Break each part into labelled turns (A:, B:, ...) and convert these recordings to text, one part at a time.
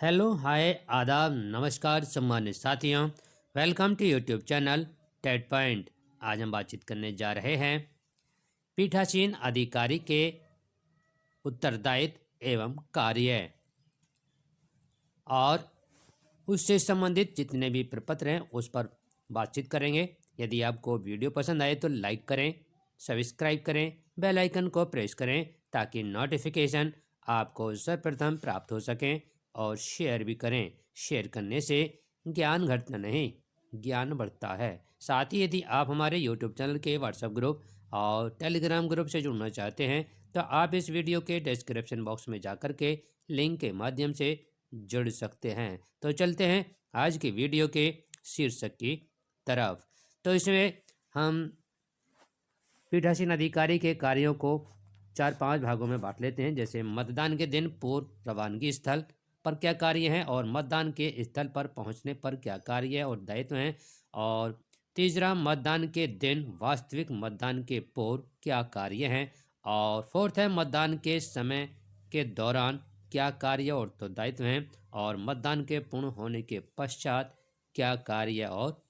A: Hello hi आदाब नमस्कार सम्मानित साथियों। Welcome to YouTube channel Ted point. आज हम बातचीत करने जा रहे हैं पीठासीन अधिकारी के उत्तरदायित्व एवं कार्य और उससे संबंधित जितने भी प्रपत्र हैं उस पर बातचीत करेंगे। यदि आपको वीडियो पसंद आए तो लाइक करें, सब्सक्राइब करें, बेल आइकन को प्रेस करें ताकि नोटिफिकेशन आपको सर्वप्रथम प्राप्त हो सकें और शेयर भी करें। शेयर करने से ज्ञान घटता नहीं, ज्ञान बढ़ता है। साथ ही यदि आप हमारे यूट्यूब चैनल के व्हाट्सएप ग्रुप और टेलीग्राम ग्रुप से जुड़ना चाहते हैं तो आप इस वीडियो के डिस्क्रिप्शन बॉक्स में जाकर के लिंक के माध्यम से जुड़ सकते हैं। तो चलते हैं आज की वीडियो के शीर्षक की तरफ। तो इसमें हम पीठासीन अधिकारी के कार्यों को 4-5 भागों में बांट लेते हैं। जैसे मतदान के दिन पूर्व रवानगी स्थल पर क्या कार्य है और मतदान के स्थल पर पहुंचने पर क्या कार्य और दायित्व हैं, और तीसरा मतदान के दिन वास्तविक मतदान के पूर्व क्या कार्य हैं, और फोर्थ है मतदान के समय के दौरान क्या कार्य और तो दायित्व हैं, और मतदान के पूर्ण होने के पश्चात क्या कार्य और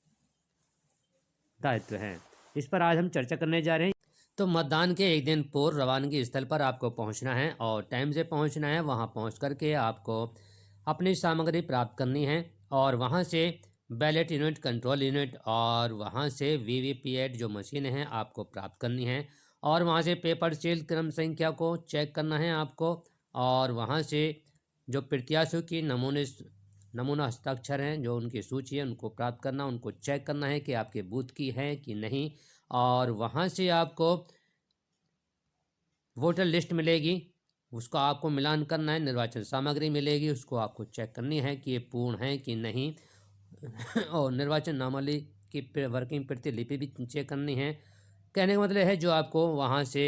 A: दायित्व हैं। इस पर आज हम चर्चा करने जा रहे हैं। तो मतदान के एक दिन पूर्व रवानगी स्थल पर आपको पहुंचना है और टाइम से पहुंचना है। वहां पहुंच करके आपको अपनी सामग्री प्राप्त करनी है और वहां से बैलेट यूनिट, कंट्रोल यूनिट और वहां से वीवीपीएट जो मशीन है आपको प्राप्त करनी है, और वहां से पेपर सील क्रम संख्या को चेक करना है आपको, और वहां से जो प्रत्याशियों की नमूना हस्ताक्षर हैं, जो उनकी सूची है उनको प्राप्त करना, उनको चेक करना है कि आपके बूथ की है कि नहीं, और वहाँ से आपको वोटर लिस्ट मिलेगी, उसको आपको मिलान करना है। निर्वाचन सामग्री मिलेगी, उसको आपको चेक करनी है कि ये पूर्ण है कि नहीं और निर्वाचन नामावली की वर्किंग प्रतिलिपि भी चेक करनी है। कहने का मतलब है जो आपको वहाँ से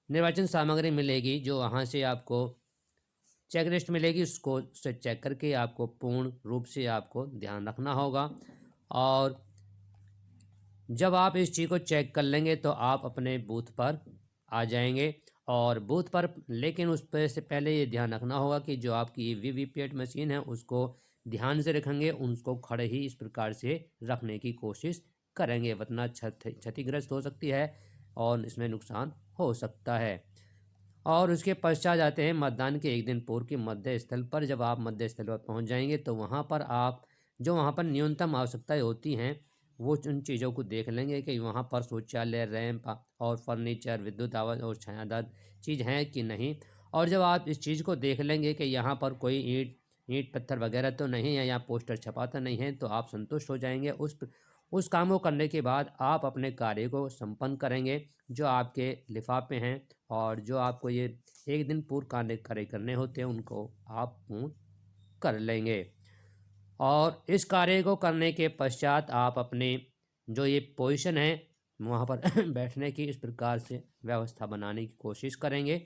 A: निर्वाचन सामग्री मिलेगी, जो वहाँ से आपको चेक लिस्ट मिलेगी, उसको से चेक करके आपको पूर्ण रूप से आपको ध्यान रखना होगा। और जब आप इस चीज़ को चेक कर लेंगे तो आप अपने बूथ पर आ जाएंगे। और बूथ पर लेकिन उस पर से पहले ये ध्यान रखना होगा कि जो आपकी वीवीपीएट मशीन है उसको ध्यान से रखेंगे, उसको खड़े ही इस प्रकार से रखने की कोशिश करेंगे, वरना क्षतिग्रस्त हो सकती है और इसमें नुकसान हो सकता है। और उसके पश्चात जाते हैं मतदान के एक दिन पूर्व के मध्य स्थल पर। जब आप मध्य स्थल पर पहुंच जाएंगे तो वहां पर आप जो वहां पर न्यूनतम आवश्यकताएं होती हैं वो उन चीज़ों को देख लेंगे कि वहाँ पर शौचालय, रैंप और फर्नीचर, विद्युत आवास और छायादार चीज़ हैं कि नहीं। और जब आप इस चीज़ को देख लेंगे कि यहाँ पर कोई ईंट पत्थर वगैरह तो नहीं है, या पोस्टर छपाता नहीं है, तो आप संतुष्ट हो जाएंगे। उस काम को करने के बाद आप अपने कार्य को संपन्न करेंगे। जो आपके लिफाफे हैं और जो आपको ये एक दिन पूर्व कार्य करने होते हैं उनको आप पूर्ण कर लेंगे। और इस कार्य को करने के पश्चात आप अपने जो ये पोजीशन है वहाँ पर बैठने की इस प्रकार से व्यवस्था बनाने की कोशिश करेंगे।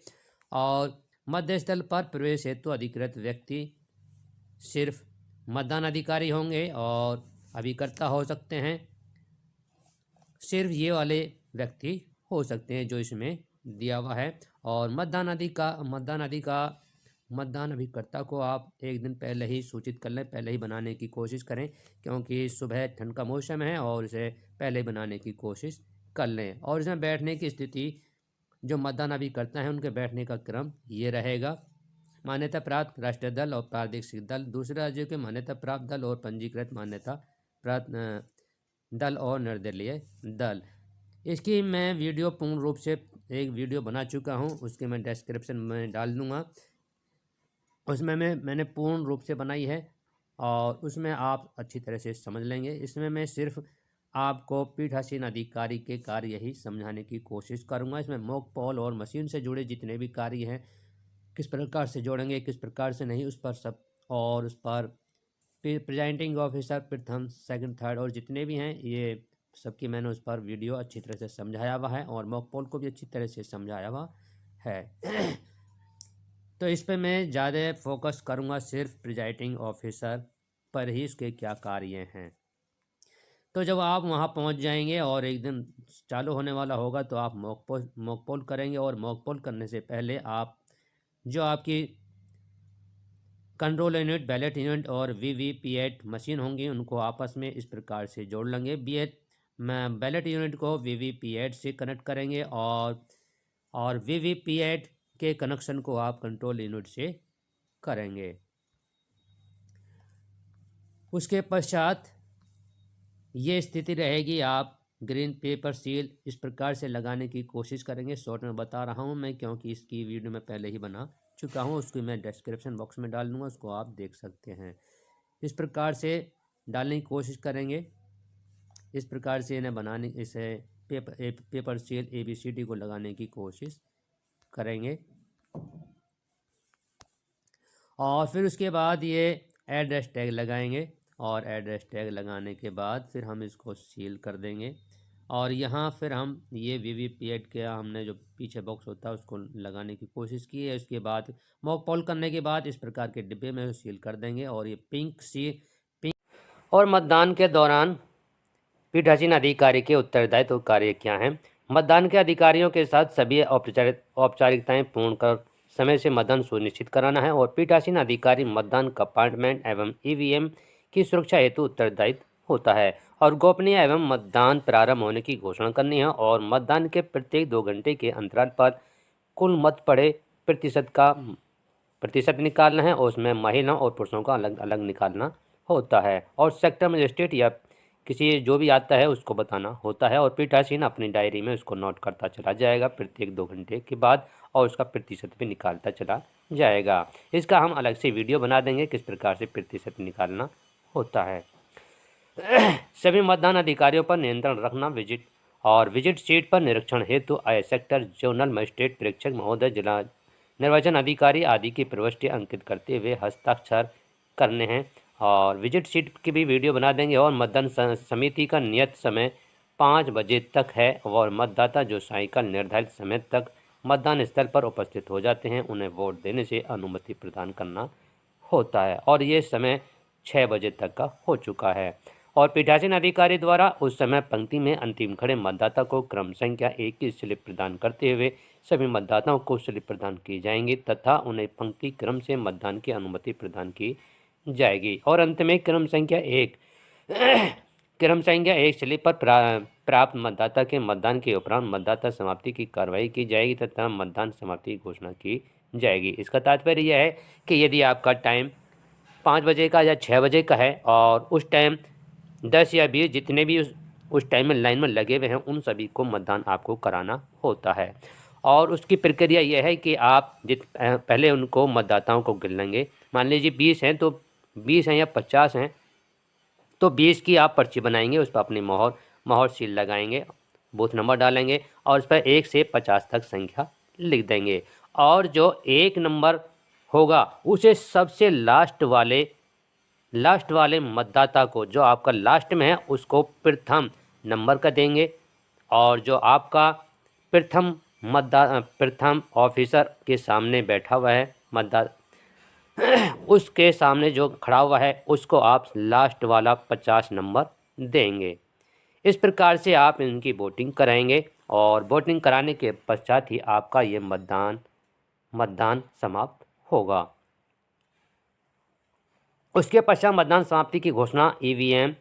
A: और मध्य स्थल पर प्रवेश हेतु अधिकृत व्यक्ति सिर्फ मतदान अधिकारी होंगे और अभिकर्ता हो सकते हैं। सिर्फ ये वाले व्यक्ति हो सकते हैं जो इसमें दिया हुआ है। और मतदान अभिकर्ता को आप एक दिन पहले ही सूचित कर लें, पहले ही बनाने की कोशिश करें, क्योंकि सुबह ठंड का मौसम है और इसे पहले बनाने की कोशिश कर लें। और इसमें बैठने की स्थिति जो मतदान अभिकर्ता है उनके बैठने का क्रम ये रहेगा: मान्यता प्राप्त राष्ट्रीय दल और प्रादेशिक दल, दूसरे राज्यों के मान्यता प्राप्त दल और पंजीकृत मान्यता प्राप्त दल और निर्दलीय दल। इसकी मैं वीडियो पूर्ण रूप से एक वीडियो बना चुका हूँ, उसके मैं डिस्क्रिप्शन में डाल दूँगा। उसमें मैंने पूर्ण रूप से बनाई है और उसमें आप अच्छी तरह से समझ लेंगे। इसमें मैं सिर्फ आपको पीठासीन अधिकारी के कार्य ही समझाने की कोशिश करूंगा। इसमें मॉक पोल और मशीन से जुड़े जितने भी कार्य हैं, किस प्रकार से जोड़ेंगे, किस प्रकार से नहीं, उस पर सब, और उस पर प्रेजाइडिंग ऑफिसर प्रथम, सेकंड, थर्ड और जितने भी हैं ये सबकी मैंने उस पर वीडियो अच्छी तरह से समझाया हुआ है और मॉक पोल को भी अच्छी तरह से समझाया हुआ है। तो इस पे मैं ज़्यादा फोकस करूँगा सिर्फ प्रिजाइडिंग ऑफिसर पर ही, इसके क्या कार्य हैं। तो जब आप वहाँ पहुँच जाएंगे और एक दिन चालू होने वाला होगा तो आप मॉक पोल करेंगे। और मॉक पोल करने से पहले आप जो आपकी कंट्रोल यूनिट, बैलेट यूनिट और वीवीपीएट मशीन होंगी, उनको आपस में इस प्रकार से जोड़ लेंगे। बैलेट यूनिट को वीवीपीएट से कनेक्ट करेंगे और वीवीपीएट के कनेक्शन को आप कंट्रोल यूनिट से करेंगे। उसके पश्चात ये स्थिति रहेगी, आप ग्रीन पेपर सील इस प्रकार से लगाने की कोशिश करेंगे। शॉर्ट में बता रहा हूँ मैं, क्योंकि इसकी वीडियो मैं पहले ही बना चुका हूँ, उसको मैं डिस्क्रिप्शन बॉक्स में डाल दूँगा, उसको आप देख सकते हैं। इस प्रकार से डालने की कोशिश करेंगे। इस प्रकार से इन्हें बनाने इसे पेपर सील ABCD को लगाने की कोशिश करेंगे। और फिर उसके बाद ये एड्रेस टैग लगाएंगे और एड्रेस टैग लगाने के बाद फिर हम इसको सील कर देंगे। और यहाँ फिर हम ये वीवीपीएट के हमने जो पीछे बॉक्स होता है उसको लगाने की कोशिश की है। उसके बाद मॉक पोल करने के बाद इस प्रकार के डिब्बे में सील कर देंगे। और ये पिंक और मतदान के दौरान पीठासीन अधिकारी के उत्तरदायित्व कार्य क्या हैं। मतदान के अधिकारियों के साथ सभी औपचारिकताएं पूर्ण कर समय से मतदान सुनिश्चित कराना है और पीठासीन अधिकारी मतदान कंपार्टमेंट एवं EVM की सुरक्षा हेतु उत्तरदायित्व होता है और गोपनीय एवं मतदान प्रारंभ होने की घोषणा करनी है और मतदान के प्रत्येक 2 घंटे के अंतराल पर कुल मत पड़े प्रतिशत निकालना है और उसमें महिलाओं और पुरुषों का अलग अलग निकालना होता है और सेक्टर मजिस्ट्रेट या किसी जो भी आता है उसको बताना होता है और पीठासीन अपनी डायरी में उसको नोट करता चला जाएगा प्रत्येक 2 घंटे के बाद और उसका प्रतिशत भी निकालता चला जाएगा। इसका हम अलग से वीडियो बना देंगे किस प्रकार से प्रतिशत निकालना होता है। सभी मतदान अधिकारियों पर नियंत्रण रखना, विजिट सीट पर निरीक्षण हेतु आए सेक्टर जोनल मजिस्ट्रेट प्रेक्षक महोदय, जिला निर्वाचन अधिकारी आदि की प्रविष्टि अंकित करते हुए हस्ताक्षर करने हैं और विजिट सीट की भी वीडियो बना देंगे। और मतदान समिति का नियत समय 5 बजे तक है और मतदाता जो सायंकाल निर्धारित समय तक मतदान स्थल पर उपस्थित हो जाते हैं उन्हें वोट देने से अनुमति प्रदान करना होता है और ये समय 6 बजे तक का हो चुका है। और पीठासीन अधिकारी द्वारा उस समय पंक्ति में अंतिम खड़े मतदाता को क्रम संख्या 1 की स्लिप प्रदान करते हुए सभी मतदाताओं को स्लिप प्रदान की जाएंगी तथा उन्हें पंक्ति क्रम से मतदान की अनुमति प्रदान की जाएगी। और अंत में क्रम संख्या 1 स्लिप पर प्राप्त मतदाता के मतदान के उपरांत मतदाता समाप्ति की कार्रवाई की जाएगी तथा मतदान समाप्ति की घोषणा की जाएगी। इसका तात्पर्य यह है कि यदि आपका टाइम 5 बजे का या 6 बजे का है और उस टाइम 10 या 20 जितने भी उस टाइम में लाइन में लगे हुए हैं उन सभी को मतदान आपको कराना होता है। और उसकी प्रक्रिया यह है कि आप पहले उनको मतदाताओं को गिन लेंगे। मान लीजिए 20 हैं तो 20 हैं या 50 हैं तो 20 की आप पर्ची बनाएंगे, उस पर अपनी मोहर सील लगाएंगे, बूथ नंबर डालेंगे और उस पर 1 से 50 तक संख्या लिख देंगे। और जो 1 नंबर होगा उसे सबसे लास्ट वाले मतदाता को, जो आपका लास्ट में है, उसको प्रथम नंबर का देंगे। और जो आपका प्रथम ऑफिसर के सामने बैठा हुआ है मतदाता उसके सामने जो खड़ा हुआ है उसको आप लास्ट वाला 50 नंबर देंगे। इस प्रकार से आप इनकी वोटिंग कराएंगे और वोटिंग कराने के पश्चात ही आपका ये मतदान समाप्त होगा। उसके पश्चात मतदान समाप्ति की घोषणा EVM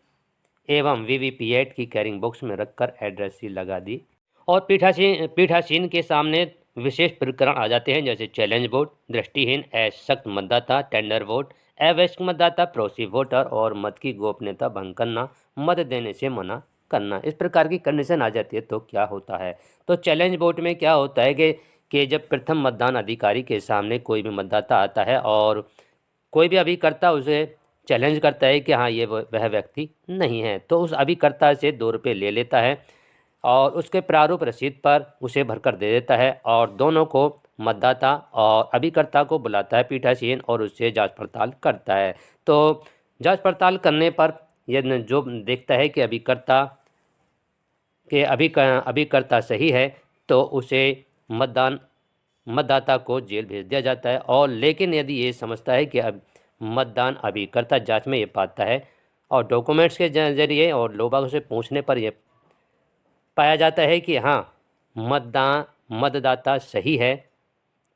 A: एवं वीवीपीएट की कैरिंग बॉक्स में रखकर एड्रेस सील लगा दी और पीठासीन के सामने विशेष प्रकरण आ जाते हैं, जैसे चैलेंज वोट, दृष्टिहीन, असशक्त मतदाता, टेंडर वोट, अवयस्क मतदाता, पड़ोसी वोटर और मत की गोपनीयता भंग करना, मत देने से मना करना। इस प्रकार की कंडीशन आ जाती है तो क्या होता है, तो चैलेंज वोट में क्या होता है कि जब प्रथम मतदान अधिकारी के सामने कोई भी मतदाता आता है और कोई भी अभिकर्ता उसे चैलेंज करता है कि हाँ ये वह व्यक्ति नहीं है, तो उस अभिकर्ता से 2 रुपये ले लेता है और उसके प्रारूप रसीद पर उसे भरकर दे देता है और दोनों को मतदाता और अभिकर्ता को बुलाता है पीठासीन और उससे जांच पड़ताल करता है। तो जांच पड़ताल करने पर यदि जो देखता है कि अभिकर्ता सही है तो उसे मतदाता को जेल भेज दिया जाता है। और लेकिन यदि ये समझता है कि अब मतदान अभिकर्ता जांच में ये पाता है और डॉक्यूमेंट्स के जरिए और लोगों से पूछने पर यह पाया जाता है कि हाँ मतदाता सही है,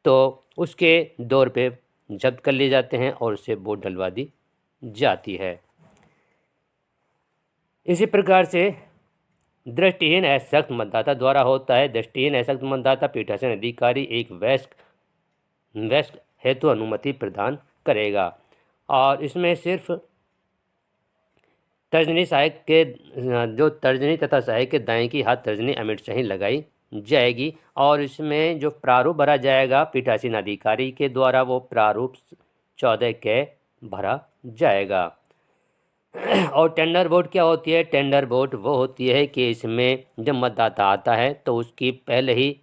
A: तो उसके 2 रुपये जब्त कर लिए जाते हैं और उससे वोट डलवा दी जाती है। इसी प्रकार से दृष्टिहीन असक्त मतदाता द्वारा होता है। दृष्टिहीन असक्त मतदाता पीठासीन अधिकारी एक वयस्क हेतु अनुमति प्रदान करेगा और इसमें सिर्फ तर्जनी सहायक के जो तर्जनी तथा सहायक के दाएं की हाथ तर्जनी अमिटशही लगाई जाएगी और इसमें जो प्रारूप भरा जाएगा पीठासीन अधिकारी के द्वारा वो प्रारूप 14 के भरा जाएगा। और टेंडर वोट क्या होती है? टेंडर वोट वो होती है कि इसमें जब मतदाता आता है तो उसकी पहले ही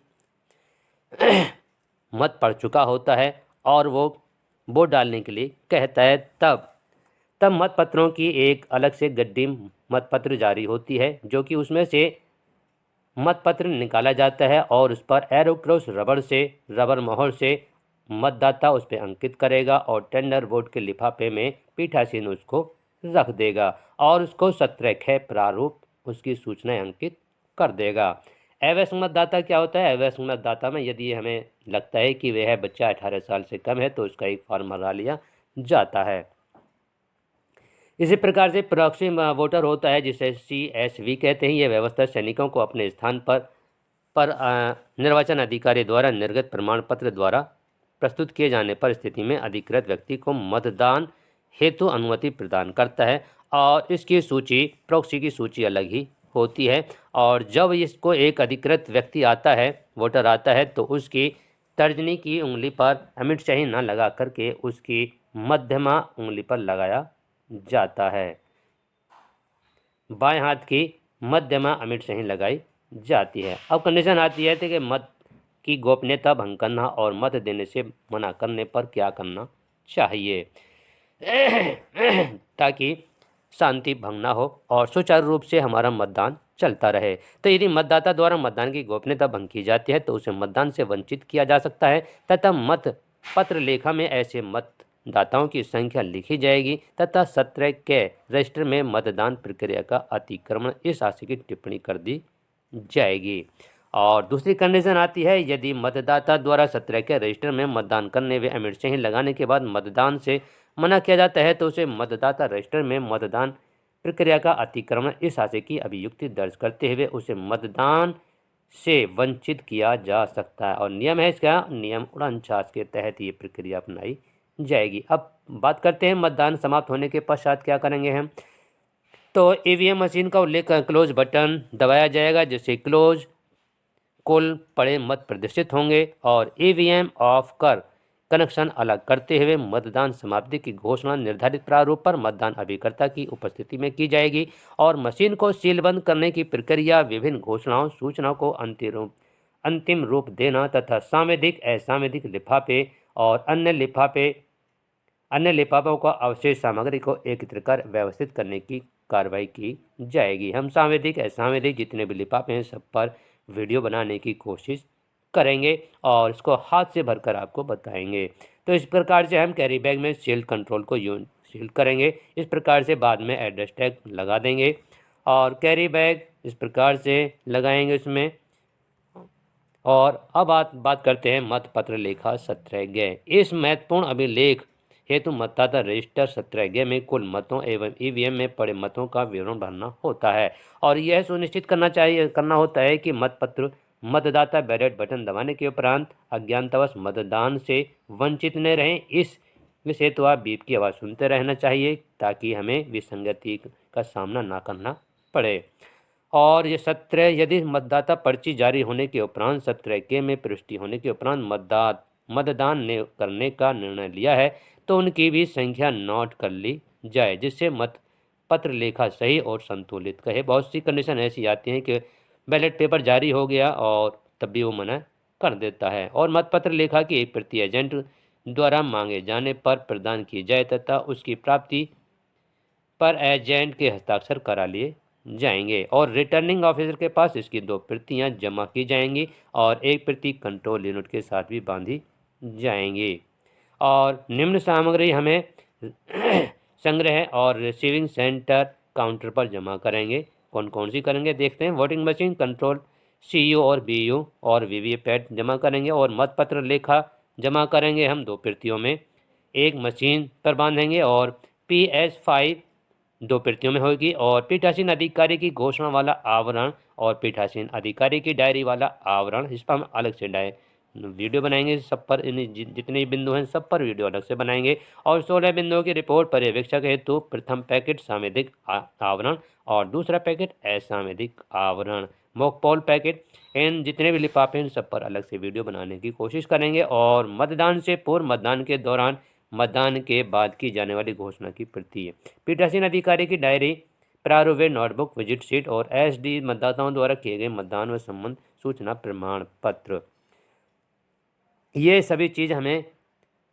A: मत पड़ चुका होता है और वो वोट डालने के लिए कहता है, तब मतपत्रों की एक अलग से गड्डी मतपत्र जारी होती है जो कि उसमें से मतपत्र निकाला जाता है और उस पर एरो क्रॉस रबर मोहर से मतदाता उस पर अंकित करेगा और टेंडर वोट के लिफाफे में पीठासीन उसको रख देगा और उसको 17 ख प्रारूप उसकी सूचनाएं अंकित कर देगा। अवैध मतदाता क्या होता है? अवैध मतदाता में यदि हमें लगता है कि वह बच्चा 18 साल से कम है तो उसका एक फॉर्म भरा लिया जाता है। इसी प्रकार से प्रॉक्सी वोटर होता है जिसे CSV कहते हैं। यह व्यवस्था सैनिकों को अपने स्थान पर निर्वाचन अधिकारी द्वारा निर्गत प्रमाण पत्र द्वारा प्रस्तुत किए जाने पर स्थिति में अधिकृत व्यक्ति को मतदान हेतु अनुमति प्रदान करता है और इसकी सूची प्रॉक्सी की सूची अलग ही होती है और जब इसको एक अधिकृत व्यक्ति आता है, वोटर आता है, तो उसकी तर्जनी की उंगली पर अमिटशही न लगा करके उसकी मध्यमा उंगली पर लगाया जाता है। बाएं हाथ की मध्यमा अमिटशही लगाई जाती है। अब कंडीशन आती है कि मत की गोपनीयता भंग करना और मत देने से मना करने पर क्या करना चाहिए ताकि शांति भंग ना हो और सुचारू रूप से हमारा मतदान चलता रहे। तो यदि मतदाता द्वारा मतदान की गोपनीयता भंग की जाती है तो उसे मतदान से वंचित किया जा सकता है तथा मत पत्र लेखा में ऐसे मतदाताओं की संख्या लिखी जाएगी तथा 17 के रजिस्टर में मतदान प्रक्रिया का अतिक्रमण इस आशय की टिप्पणी कर दी जाएगी। और दूसरी कंडीशन आती है, यदि मतदाता द्वारा 17 के रजिस्टर में मतदान करने व अमिटशही लगाने के बाद मतदान से मना किया जाता है तो उसे मतदाता रजिस्टर में मतदान प्रक्रिया का अतिक्रमण इस आशय की अभियुक्ति दर्ज करते हुए उसे मतदान से वंचित किया जा सकता है। और नियम है इसका, नियम 49 के तहत ये प्रक्रिया अपनाई जाएगी। अब बात करते हैं मतदान समाप्त होने के पश्चात क्या करेंगे हम। तो ईवीएम मशीन का उल्लेख क्लोज बटन दबाया जाएगा जिससे क्लोज कुल पड़े मत प्रदर्शित होंगे और ईवीएम ऑफ कर कनेक्शन अलग करते हुए मतदान समाप्ति की घोषणा निर्धारित प्रारूप पर मतदान अभिकर्ता की उपस्थिति में की जाएगी और मशीन को सीलबंद करने की प्रक्रिया विभिन्न घोषणाओं सूचनाओं को अंतिम रूप देना तथा सांविधिक असांविधिक लिफाफे और अन्य लिफाफों का अवशेष सामग्री को एकत्र कर व्यवस्थित करने की कार्रवाई की जाएगी। हम सांविधिक असांविधिक जितने भी लिफाफे हैं सब पर वीडियो बनाने की कोशिश करेंगे और इसको हाथ से भरकर आपको बताएंगे। तो इस प्रकार से हम कैरी बैग में सील्ड कंट्रोल को सील करेंगे। इस प्रकार से बाद में एड्रेस टैग लगा देंगे और कैरी बैग इस प्रकार से लगाएंगे इसमें। और अब बात करते हैं मत पत्र लेखा 17 ग। इस महत्वपूर्ण अभिलेख हेतु मतदाता रजिस्टर 17 ग में कुल मतों एवं ईवीएम में पड़े मतों का विवरण भरना होता है और यह सुनिश्चित करना होता है कि मतदाता बैलेट बटन दबाने के उपरांत अज्ञानतावश मतदान से वंचित न रहें। इस हेतु आप बीप की आवाज़ सुनते रहना चाहिए ताकि हमें विसंगति का सामना ना करना पड़े। और ये 17 यदि मतदाता पर्ची जारी होने के उपरांत 17 के में प्रविष्टि होने के उपरांत मतदान ने करने का निर्णय लिया है तो उनकी भी संख्या नोट कर ली जाए जिससे मत पत्र लेखा सही और संतुलित कहे। बहुत सी कंडीशन ऐसी आती हैं कि बैलेट पेपर जारी हो गया और तब भी वो मना कर देता है और मतपत्र लेखा की एक प्रति एजेंट द्वारा मांगे जाने पर प्रदान की जाए तथा उसकी प्राप्ति पर एजेंट के हस्ताक्षर करा लिए जाएंगे और रिटर्निंग ऑफिसर के पास इसकी 2 प्रतियां जमा की जाएंगी और 1 प्रति कंट्रोल यूनिट के साथ भी बांधी जाएंगी। और निम्न सामग्री हमें संग्रह और रिसीविंग सेंटर काउंटर पर जमा करेंगे। कौन कौन सी करेंगे देखते हैं। वोटिंग मशीन, कंट्रोल CU और BU और VVPAT जमा करेंगे और मतपत्र लेखा जमा करेंगे हम 2 प्रतियों में। एक मशीन पर बांधेंगे और PS5 2 प्रतियों में होगी और पीठासीन अधिकारी की घोषणा वाला आवरण और पीठासीन अधिकारी की डायरी वाला आवरण, इस पर हम अलग से वीडियो बनाएंगे। सब पर जितने बिंदु हैं सब पर वीडियो अलग से बनाएंगे। और 16 बिंदुओं की रिपोर्ट पर्यवेक्षक हेतु प्रथम पैकेट सामयिक आवरण और दूसरा पैकेट असामयिक आवरण, मॉकपोल पैकेट, इन जितने भी लिफाफे हैं सब पर अलग से वीडियो बनाने की कोशिश करेंगे। और मतदान से पूर्व, मतदान के दौरान, मतदान के बाद की जाने वाली घोषणा की प्रति है, पीठासीन अधिकारी की डायरी, प्रारूप, नोटबुक, विजिट शीट और SD मतदाताओं द्वारा किए गए मतदान व संबंध सूचना प्रमाण पत्र, ये सभी चीज़ हमें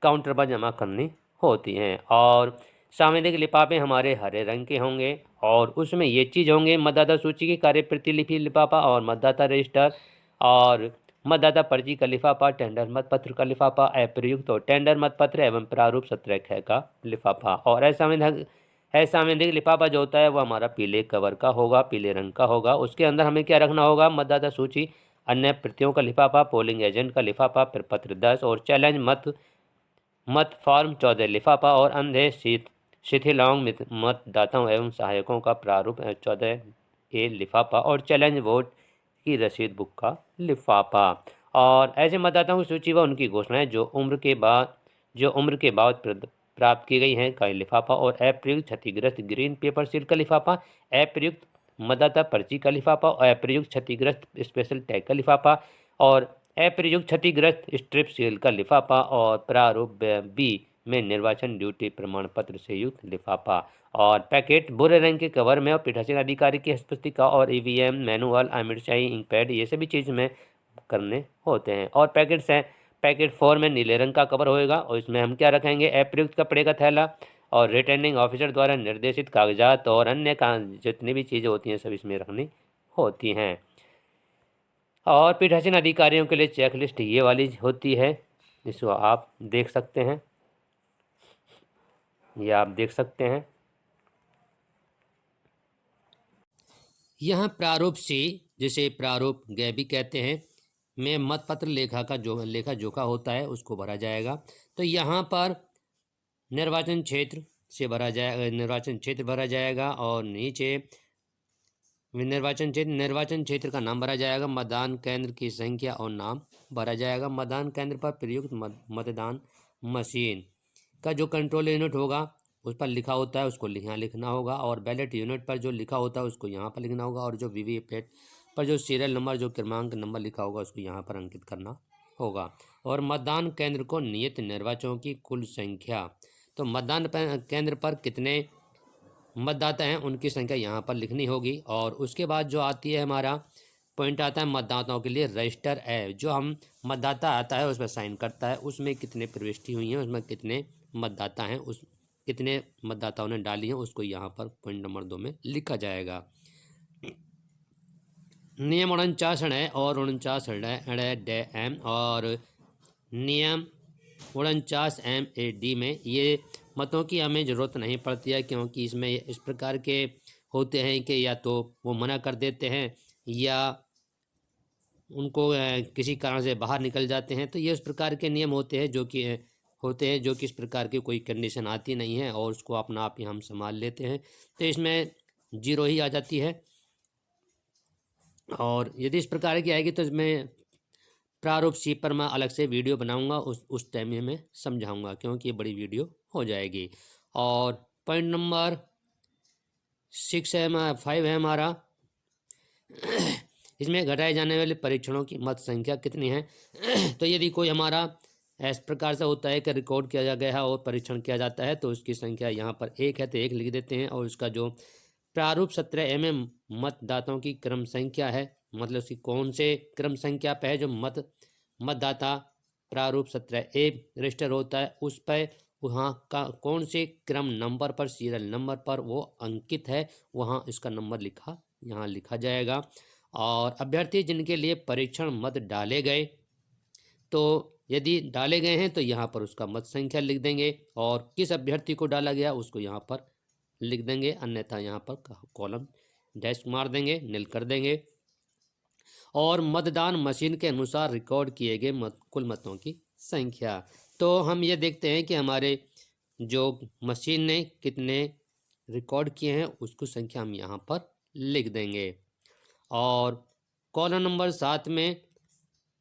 A: काउंटर पर जमा करनी होती हैं। और सामयिक लिफाफे हमारे हरे रंग के होंगे और उसमें ये चीज़ होंगे मतदाता सूची की कार्य प्रतिलिपि लिफाफा और मतदाता रजिस्टर और मतदाता पर्ची का लिफाफा, टेंडर मत पत्र का लिफाफा, अप्रयुक्त और टेंडर मत पत्र एवं प्रारूप 17 का लिफाफा। और असामयिक लिफाफा जो होता है वो हमारा पीले कवर का होगा, पीले रंग का होगा। उसके अंदर हमें क्या रखना होगा, मतदाता सूची, अन्य प्रतियों का लिफाफा, पोलिंग एजेंट का लिफाफा, प्रपत्र 10 और चैलेंज मत फॉर्म 14 लिफाफा और अंधे शिथिलांग मतदाताओं एवं सहायकों का प्रारूप 14A लिफाफा और चैलेंज वोट की रसीद बुक का लिफाफा। और ऐसे मतदाताओं की सूची व उनकी घोषणाएं जो उम्र के बाद प्राप्त की गई हैं का लिफाफा और अप्रयुक्त क्षतिग्रस्त ग्रीन पेपर सील का लिफाफा, अप्रयुक्त मतदाता पर्ची का लिफाफा और अप्रयुक्त क्षतिग्रस्त स्पेशल टैग का लिफाफा और अप्रयुक्त क्षतिग्रस्त स्ट्रिप सील का लिफाफा और प्रारूप B में निर्वाचन ड्यूटी प्रमाण पत्र से युक्त लिफाफा। और पैकेट भूरे रंग के कवर में और पीठासीन अधिकारी की हस्तपुस्तिका और EVM मैनुअल, आमिरशाही, इंक पैड, ये सभी चीज़ में करने होते हैं। और पैकेट 4 में नीले रंग का कवर होएगा और इसमें हम क्या रखेंगे, अप्रयुक्त कपड़े का थैला और रिटर्निंग ऑफिसर द्वारा निर्देशित कागजात और अन्य जितनी भी चीज़ें होती हैं सब इसमें रखनी होती हैं। और पीठासीन अधिकारियों के लिए चेकलिस्ट ये वाली होती है, इसको आप देख सकते हैं, ये आप देख सकते हैं। यहाँ प्रारूप C, जिसे प्रारूप ग भी कहते हैं, में मतपत्र लेखा जोखा होता है उसको भरा जाएगा। तो यहाँ पर निर्वाचन क्षेत्र भरा जाएगा और नीचे निर्वाचन क्षेत्र का नाम भरा जाएगा, मतदान केंद्र की संख्या और नाम भरा जाएगा। मतदान केंद्र पर प्रयुक्त मतदान मशीन का जो कंट्रोल यूनिट होगा उस पर लिखा होता है उसको यहाँ लिखना होगा और बैलेट यूनिट पर जो लिखा होता है उसको यहाँ पर लिखना होगा और जो वीवीपैट पर जो सीरियल नंबर, जो क्रमांक नंबर लिखा होगा उसको यहाँ पर अंकित करना होगा। और मतदान केंद्र को नियत निर्वाचकों की कुल संख्या, तो मतदान केंद्र पर कितने मतदाता हैं उनकी संख्या यहाँ पर लिखनी होगी। और उसके बाद जो आती है हमारा पॉइंट आता है मतदाताओं के लिए रजिस्टर है, जो हम मतदाता आता है उस पर साइन करता है, उसमें कितने प्रविष्टि हुई हैं, उसमें कितने मतदाता हैं, कितने मतदाताओं ने डाली हैं, उसको यहाँ पर पॉइंट नंबर 2 में लिखा जाएगा। नियम 49 और 49 और नियम 49 में ये मतों की हमें ज़रूरत नहीं पड़ती है, क्योंकि इसमें इस प्रकार के होते हैं कि या तो वो मना कर देते हैं या उनको किसी कारण से बाहर निकल जाते हैं। तो ये उस प्रकार के नियम होते हैं जो कि इस प्रकार की कोई कंडीशन आती नहीं है और उसको अपना आप ही हम संभाल लेते हैं। तो इसमें 0 ही आ जाती है। और यदि इस प्रकार की आएगी तो इसमें प्रारूप C पर मैं अलग से वीडियो बनाऊंगा, उस टाइम में मैं समझाऊंगा, क्योंकि ये बड़ी वीडियो हो जाएगी। और पॉइंट नंबर 5 है हमारा इसमें घटाए जाने वाले परीक्षणों की मत संख्या कितनी है। तो यदि कोई हमारा इस प्रकार से होता है कि रिकॉर्ड किया गया है और परीक्षण किया जाता है तो उसकी संख्या यहाँ पर 1 है तो 1 लिख देते हैं। और उसका जो प्रारूप 17 में मतदाताओं की क्रम संख्या है, मतलब उसकी कौन से क्रम संख्या पे है जो मतदाता प्रारूप 17A रजिस्टर होता है उस पर वहाँ का कौन से क्रम नंबर पर, सीरियल नंबर पर वो अंकित है, वहाँ इसका नंबर यहाँ लिखा जाएगा। और अभ्यर्थी जिनके लिए परीक्षण मत डाले गए, तो यदि डाले गए हैं तो यहाँ पर उसका मत संख्या लिख देंगे और किस अभ्यर्थी को डाला गया उसको यहाँ पर लिख देंगे, अन्यथा यहाँ पर कॉलम डैश मार देंगे, नील कर देंगे। और मतदान मशीन के अनुसार रिकॉर्ड किए गए कुल मतों की संख्या। तो हम ये देखते हैं कि हमारे जो मशीन ने कितने रिकॉर्ड किए हैं उसकी संख्या हम यहाँ पर लिख देंगे। और कॉलम नंबर 7 में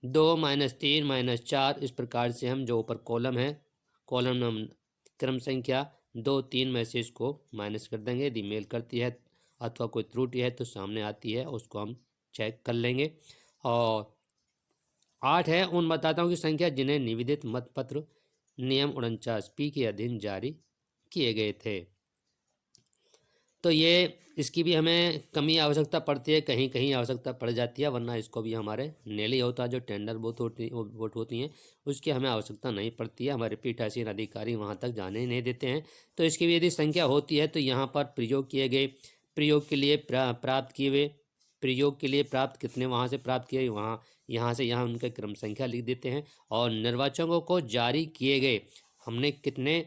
A: 2 -3 -4 इस प्रकार से हम जो ऊपर कॉलम है, कॉलम नंबर क्रम संख्या 2 3 में से इसको माइनस कर देंगे। यदि मेल करती है अथवा कोई त्रुटि है तो सामने आती है, उसको हम चेक कर लेंगे। और 8 है उन मतदाताओं की संख्या जिन्हें निवेदित मतपत्र नियम 49 के अधीन जारी किए गए थे। तो ये इसकी भी हमें कमी आवश्यकता पड़ती है, कहीं कहीं आवश्यकता पड़ जाती है, वरना इसको भी हमारे नेली होता है जो टेंडर वोट होती हैं उसकी हमें आवश्यकता नहीं पड़ती है, हमारे पीठासीन अधिकारी वहाँ तक जाने ही नहीं देते हैं। तो इसकी भी यदि संख्या होती है तो यहाँ पर प्रयोग किए गए, प्रयोग के लिए प्राप्त किए हुए, प्रयोग के लिए प्राप्त कितने वहाँ से प्राप्त किए, वहाँ यहाँ से यहाँ उनका क्रम संख्या लिख देते हैं। और निर्वाचकों को जारी किए गए, हमने कितने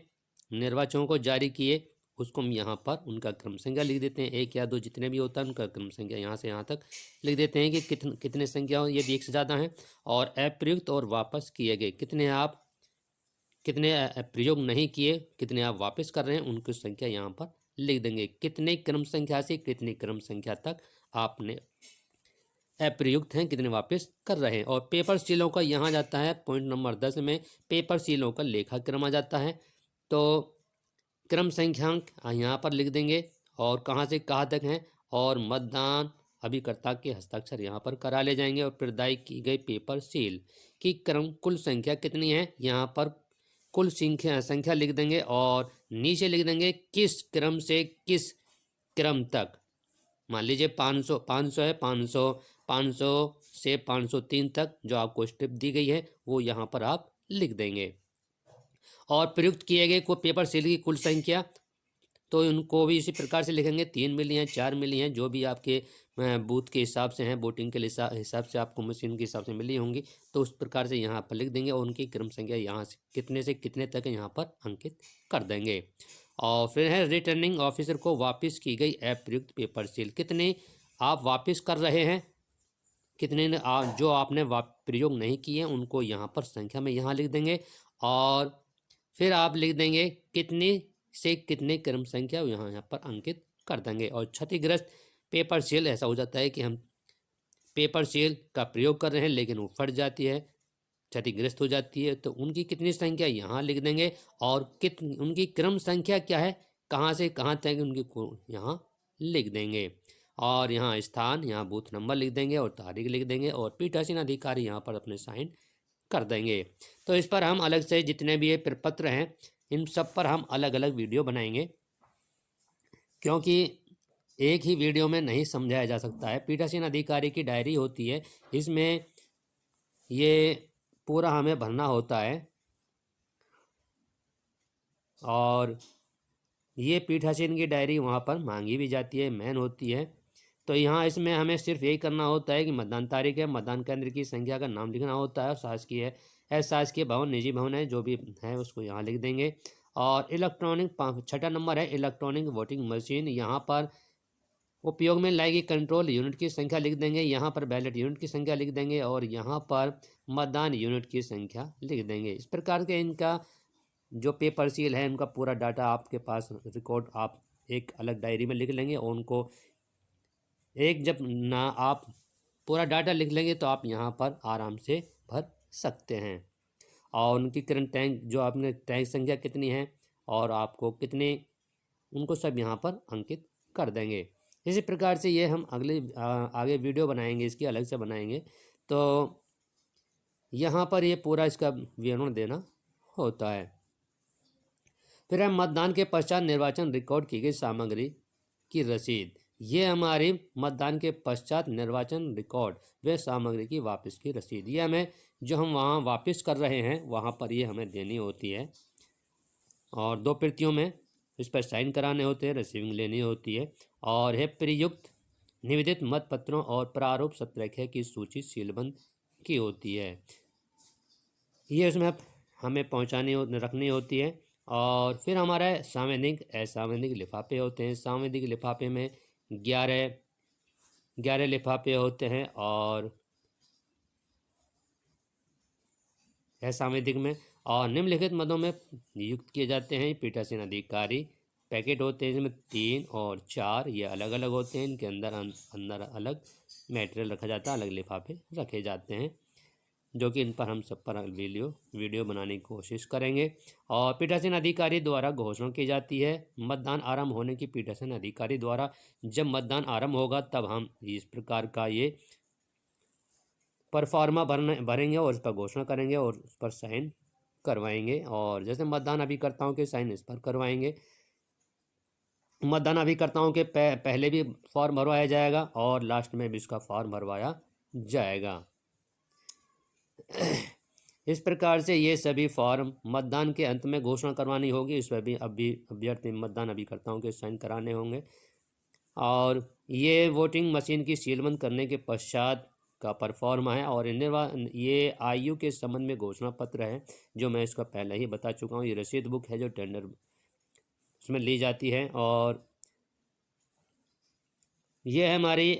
A: निर्वाचकों को जारी किए उसको हम यहाँ पर उनका क्रम संख्या लिख देते हैं। 1 या 2 जितने भी होता है उनका क्रम संख्या यहाँ से यहाँ तक लिख देते हैं कि कितने संख्या हो, यदि 1 से ज़्यादा हैं। और अप्रयुक्त और वापस किए गए, कितने प्रयोग नहीं किए, कितने आप वापस कर रहे हैं, उनकी संख्या यहाँ पर लिख देंगे। कितने क्रम संख्या से कितनी क्रम संख्या तक आपने अप्रयुक्त हैं, कितने वापस कर रहे हैं। और पेपर सीलों का यहाँ जाता है पॉइंट नंबर 10 में, पेपर सीलों का लेखा क्रम आ जाता है। तो क्रम संख्यांक यहाँ पर लिख देंगे और कहाँ से कहाँ तक हैं। और मतदान अभिकर्ता के हस्ताक्षर यहाँ पर करा ले जाएंगे। और प्रदाय की गई पेपर सील की क्रम कुल संख्या कितनी है, यहाँ पर कुल संख्या लिख देंगे। और नीचे लिख देंगे किस क्रम से किस क्रम तक। मान लीजिए 500 है, 500 से 503 तक जो आपको स्टेप दी गई है वो यहाँ पर आप लिख देंगे। और प्रयुक्त किए गए को पेपर सील की कुल संख्या, तो उनको भी इसी प्रकार से लिखेंगे। 3 मिली हैं, 4 मिली हैं, जो भी आपके बूथ के हिसाब से हैं, वोटिंग के हिसाब से आपको मशीन के हिसाब से मिली होंगी, तो उस प्रकार से यहाँ पर लिख देंगे। और उनकी क्रम संख्या यहाँ से कितने तक यहाँ पर अंकित कर देंगे। और फिर है रिटर्निंग ऑफिसर को वापस की गई अप्रयुक्त पेपर सील, कितने आप वापस कर रहे हैं, कितने जो आपने प्रयोग नहीं किए उनको यहाँ पर संख्या में यहाँ लिख देंगे। और फिर आप लिख देंगे कितने से कितने क्रम संख्या यहाँ पर अंकित कर देंगे। और क्षतिग्रस्त पेपर सील, ऐसा हो जाता है कि हम पेपर सील का प्रयोग कर रहे हैं लेकिन वो फट जाती है, क्षतिग्रस्त हो जाती है, तो उनकी कितनी संख्या यहाँ लिख देंगे। और उनकी क्रम संख्या क्या है, कहाँ से कहाँ तक उनकी यहाँ लिख देंगे। और यहाँ स्थान, यहाँ बूथ नंबर लिख देंगे और तारीख लिख देंगे। और पीठासीन अधिकारी यहाँ पर अपने साइन कर देंगे। तो इस पर हम अलग से जितने भी ये प्रपत्र हैं इन सब पर हम अलग अलग वीडियो बनाएंगे, क्योंकि एक ही वीडियो में नहीं समझाया जा सकता है। पीठासीन अधिकारी की डायरी होती है, इसमें ये पूरा हमें भरना होता है। और ये पीठासीन की डायरी वहाँ पर मांगी भी जाती है, मेन होती है। तो यहाँ इसमें हमें सिर्फ यही करना होता है कि मतदान तारीख है, मतदान केंद्र की संख्या का नाम लिखना होता है, और शासकीय है, शासकीय भवन, निजी भवन है, जो भी है उसको यहाँ लिख देंगे। और इलेक्ट्रॉनिक 6ठा नंबर है इलेक्ट्रॉनिक वोटिंग मशीन, यहाँ पर उपयोग में लाएगी कंट्रोल यूनिट की संख्या लिख देंगे, यहाँ पर बैलेट यूनिट की संख्या लिख देंगे, और यहाँ पर मतदान यूनिट की संख्या लिख देंगे। इस प्रकार के इनका जो पेपर सील है उनका पूरा डाटा आपके पास रिकॉर्ड आप एक अलग डायरी में लिख लेंगे। और उनको एक जब ना आप पूरा डाटा लिख लेंगे तो आप यहाँ पर आराम से भर सकते हैं। और उनकी करंट टैंक, जो आपने टैंक संख्या कितनी है और आपको कितने, उनको सब यहाँ पर अंकित कर देंगे। इसी प्रकार से ये हम आगे वीडियो बनाएंगे, इसकी अलग से बनाएंगे। तो यहाँ पर ये पूरा इसका विवरण देना होता है। फिर हम मतदान के पश्चात निर्वाचन रिकॉर्ड की गई सामग्री की रसीद, ये हमारी मतदान के पश्चात निर्वाचन रिकॉर्ड व सामग्री की वापस की रसीद, ये हमें जो हम वहाँ वापस कर रहे हैं वहाँ पर ये हमें देनी होती है। और 2 प्रतियों में इस पर साइन कराने होते हैं, रिसीविंग लेनी होती है। और है प्रयुक्त निवेदित मत पत्रों और प्रारूप सत्याग्रह की सूची सीलबंद की होती है, ये उसमें हमें रखनी होती है। और फिर हमारा सांविधिक असंवैधानिक लिफाफे होते हैं। सांविधिक लिफाफे में 11 लिफाफे होते हैं और असंवैधानिक में, और निम्नलिखित मदों में नियुक्त किए जाते हैं पीठासीन अधिकारी। पैकेट होते हैं इसमें 3 और 4, ये अलग अलग होते हैं, इनके अंदर अलग मटेरियल रखा जाता है, अलग लिफाफे रखे जाते हैं, जो कि इन पर हम सब पर वीडियो बनाने की कोशिश करेंगे। और पीठासीन अधिकारी द्वारा घोषणा की जाती है मतदान आरंभ होने की। पीठासीन अधिकारी द्वारा जब मतदान आरंभ होगा तब हम इस प्रकार का ये परफॉर्मा भरेंगे और उस पर घोषणा करेंगे और उस पर साइन करवाएंगे। और जैसे मतदान अभिकर्ताओं के साइन इस पर करवाएंगे। मतदान अभिकर्ताओं के पहले भी फॉर्म भरवाया जाएगा और लास्ट में भी इसका फॉर्म भरवाया जाएगा। इस प्रकार से ये सभी फॉर्म मतदान के अंत में घोषणा करवानी होगी। इस पर भी अभ्यर्थी मतदान अभिकर्ताओं के साइन कराने होंगे। और ये वोटिंग मशीन की सीलबंद करने के पश्चात का परफॉर्मा है। और ये आयु के संबंध में घोषणा पत्र है, जो मैं इसका पहले ही बता चुका हूँ। ये रसीद बुक है जो टेंडर उसमें ली जाती है। और ये है हमारी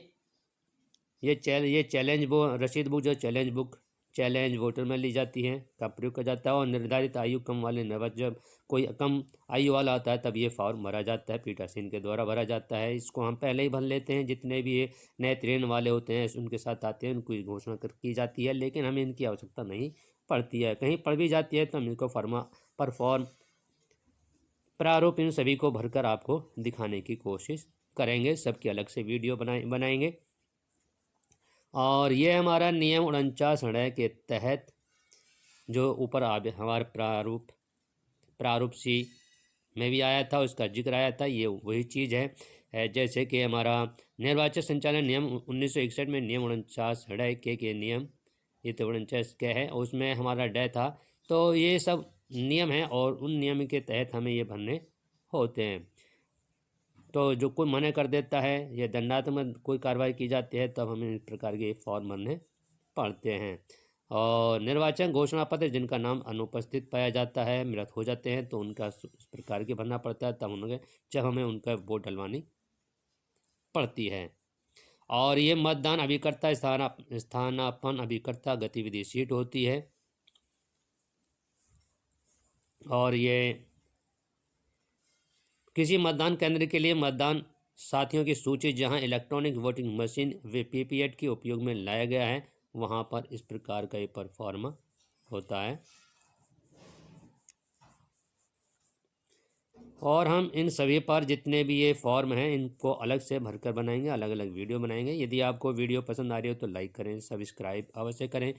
A: ये चैलेंज रसीद बुक, जो चैलेंज वोटर में ली जाती है, का प्रयोग किया जाता है। और निर्धारित आयु कम वाले जब कोई कम आयु वाला आता है तब ये फॉर्म भरा जाता है, पीठासीन के द्वारा भरा जाता है। इसको हम पहले ही भर लेते हैं। जितने भी ये नए ट्रेन वाले होते हैं उनके साथ आते हैं, उनको घोषणा की जाती है, लेकिन हमें इनकी आवश्यकता नहीं पड़ती है। कहीं पड़ भी जाती है तो हम इनको फॉर्म प्रारूप इन सभी को भरकर आपको दिखाने की कोशिश करेंगे। सबकी अलग से वीडियो बनाएंगे। और ये हमारा नियम 49 के तहत जो ऊपर हमारे प्रारूप सी में भी आया था, उसका जिक्र आया था, ये वही चीज़ है। जैसे कि हमारा निर्वाचन संचालन नियम 1961 में नियम 49 के नियम, ये तो 49 के है, उसमें हमारा डे था। तो ये सब नियम है और उन नियम के तहत हमें ये भरने होते हैं। तो जो कोई मना कर देता है या दंडात्मक कोई कार्रवाई की जाती है तब हमें इस प्रकार के फॉर्म भरने पड़ते हैं। और निर्वाचन घोषणा पत्र जिनका नाम अनुपस्थित पाया जाता है, मृत हो जाते हैं, तो उनका इस प्रकार के भरना पड़ता है तब जब हमें उनका वोट डलवानी पड़ती है। और ये मतदान अभिकर्ता स्थानापन्न अभिकर्ता गतिविधि सीट होती है। और ये किसी मतदान केंद्र के लिए मतदान साथियों की सूची जहां इलेक्ट्रॉनिक वोटिंग मशीन व पीपीएट के उपयोग में लाया गया है, वहां पर इस प्रकार का ये परफॉर्मा होता है। और हम इन सभी पर जितने भी ये फॉर्म हैं इनको अलग से भरकर बनाएंगे, अलग अलग वीडियो बनाएंगे। यदि आपको वीडियो पसंद आ रही हो तो लाइक करें, सब्सक्राइब अवश्य करें।